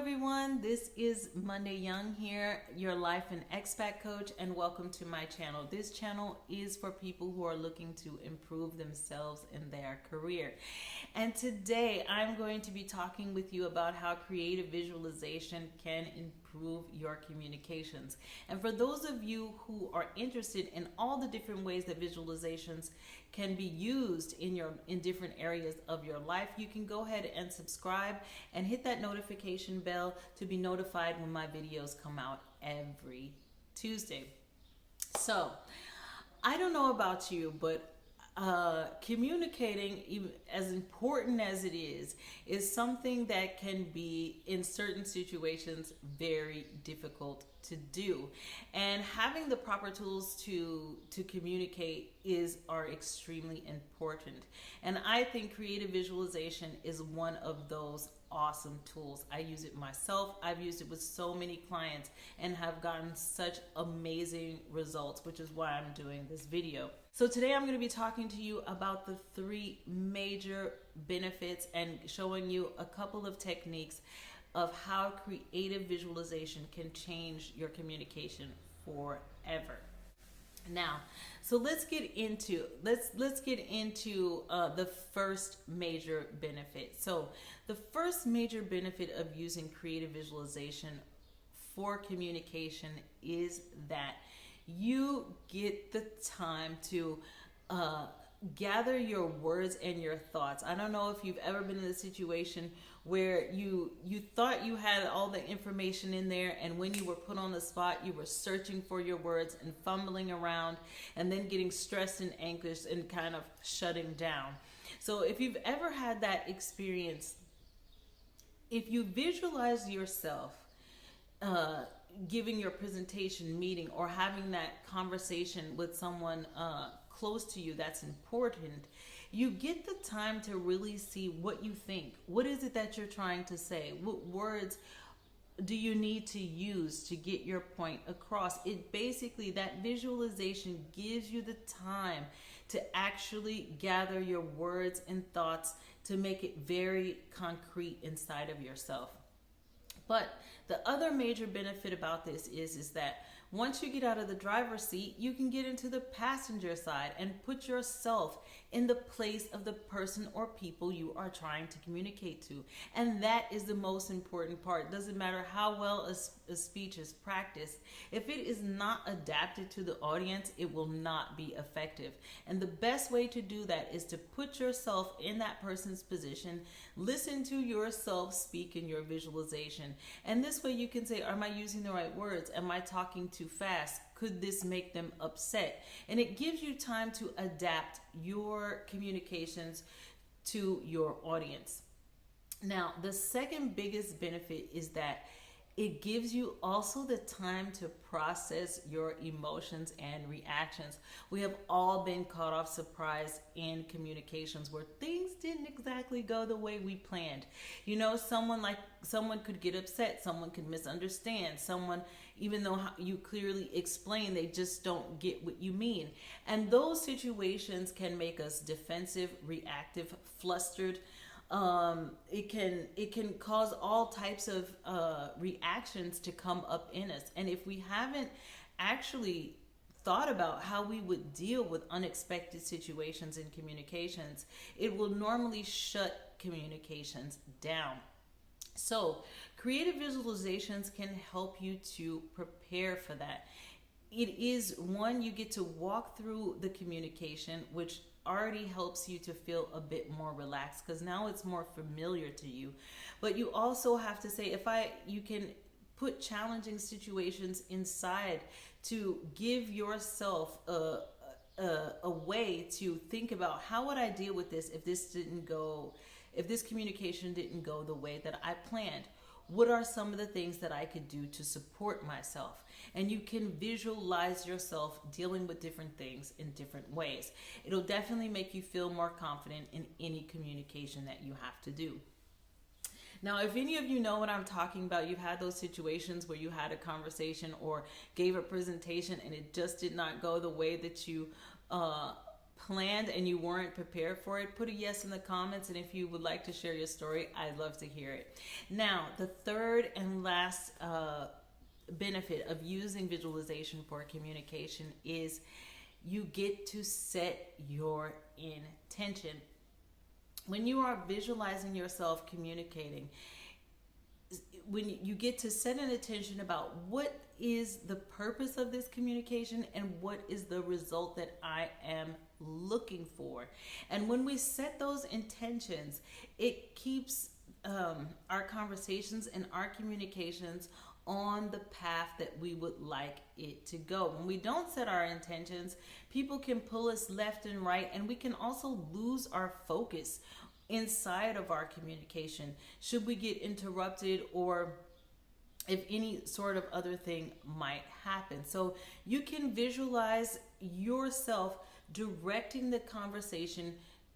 everyone. This is Monday Young here, your life and expat coach, and welcome to my channel. This channel is for people who are looking to improve themselves in their career. And today I'm going to be talking with you about how creative visualization can improve your communications. And for those of you who are interested in all the different ways that visualizations can be used in different areas of your life, you can go ahead and subscribe and hit that notification bell to be notified when my videos come out every Tuesday. So I don't know about you, but communicating, even as important as it is something that can be in certain situations very difficult to do. And having the proper tools to communicate are extremely important. And I think creative visualization is one of those awesome tools. I use it myself. I've used it with so many clients and have gotten such amazing results, which is why I'm doing this video. So today I'm going to be talking to you about the 3 major benefits and showing you a couple of techniques of how creative visualization can change your communication forever. Now, so let's get into the first major benefit. So the first major benefit of using creative visualization for communication is that you get the time to gather your words and your thoughts. I don't know if you've ever been in a situation where you thought you had all the information in there, and when you were put on the spot, you were searching for your words and fumbling around and then getting stressed and anxious and kind of shutting down. So if you've ever had that experience, if you visualize yourself giving your presentation, meeting, or having that conversation with someone close to you that's important, you get the time to really see what you think. What is it that you're trying to say? What words do you need to use to get your point across? It basically, that visualization gives you the time to actually gather your words and thoughts to make it very concrete inside of yourself. But the other major benefit about this is that once you get out of the driver's seat, you can get into the passenger side and put yourself in the place of the person or people you are trying to communicate to. And that is the most important part. It doesn't matter how well a speech is practiced. If it is not adapted to the audience, it will not be effective. And the best way to do that is to put yourself in that person's position, listen to yourself speak in your visualization. And this way you can say, am I using the right words? Am I talking too fast? Could this make them upset? And it gives you time to adapt your communications to your audience. Now, the second biggest benefit is that it gives you also the time to process your emotions and reactions. We have all been caught off surprise in communications where things didn't exactly go the way we planned. You know, someone could get upset, someone could misunderstand, someone, even though you clearly explain, they just don't get what you mean. And those situations can make us defensive, reactive, flustered. It can cause all types of reactions to come up in us. And if we haven't actually thought about how we would deal with unexpected situations in communications, it will normally shut communications down. So creative visualizations can help you to prepare for that. It is one, you get to walk through the communication, which already helps you to feel a bit more relaxed because now it's more familiar to you. But you also have to say, you can put challenging situations inside to give yourself a way to think about, how would I deal with this if this communication didn't go the way that I planned? What are some of the things that I could do to support myself? And you can visualize yourself dealing with different things in different ways. It'll definitely make you feel more confident in any communication that you have to do. Now, if any of you know what I'm talking about, you've had those situations where you had a conversation or gave a presentation and it just did not go the way that you planned and you weren't prepared for it, put a yes in the comments. And if you would like to share your story, I'd love to hear it. Now, the third and last benefit of using visualization for communication is you get to set your intention. When you are visualizing yourself communicating, when you get to set an intention about what is the purpose of this communication and what is the result that I am looking for. And when we set those intentions, it keeps our conversations and our communications on the path that we would like it to go. When we don't set our intentions, people can pull us left and right, and we can also lose our focus inside of our communication should we get interrupted, or if any sort of other thing might happen. So you can visualize yourself directing the conversation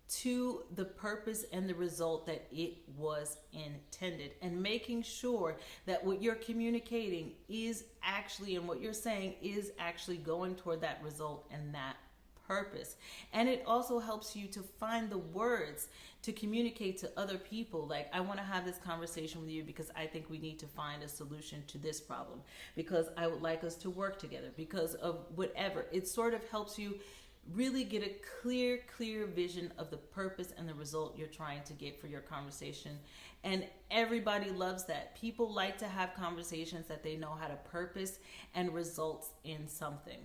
to the purpose and the result that it was intended, and making sure that what you're communicating is actually, and what you're saying is actually going toward that result and that purpose. And it also helps you to find the words to communicate to other people. Like, I want to have this conversation with you because I think we need to find a solution to this problem, because I would like us to work together, because of whatever. It sort of helps you really get a clear vision of the purpose and the result you're trying to get for your conversation. And everybody loves that. People like to have conversations that they know how to purpose and results in something.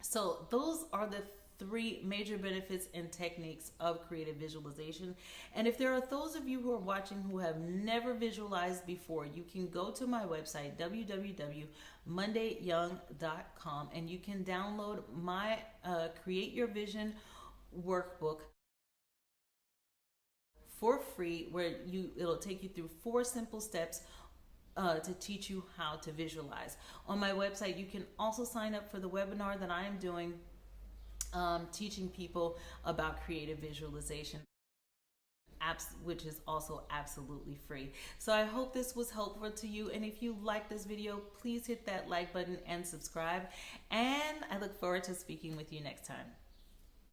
So those are the 3 major benefits and techniques of creative visualization. And if there are those of you who are watching who have never visualized before, you can go to my website, www.mondayyoung.com, and you can download my Create Your Vision workbook for free, where it'll take you through 4 simple steps to teach you how to visualize. On my website, you can also sign up for the webinar that I am doing, teaching people about creative visualization, which is also absolutely free. So I hope this was helpful to you. And if you like this video, please hit that like button and subscribe. And I look forward to speaking with you next time.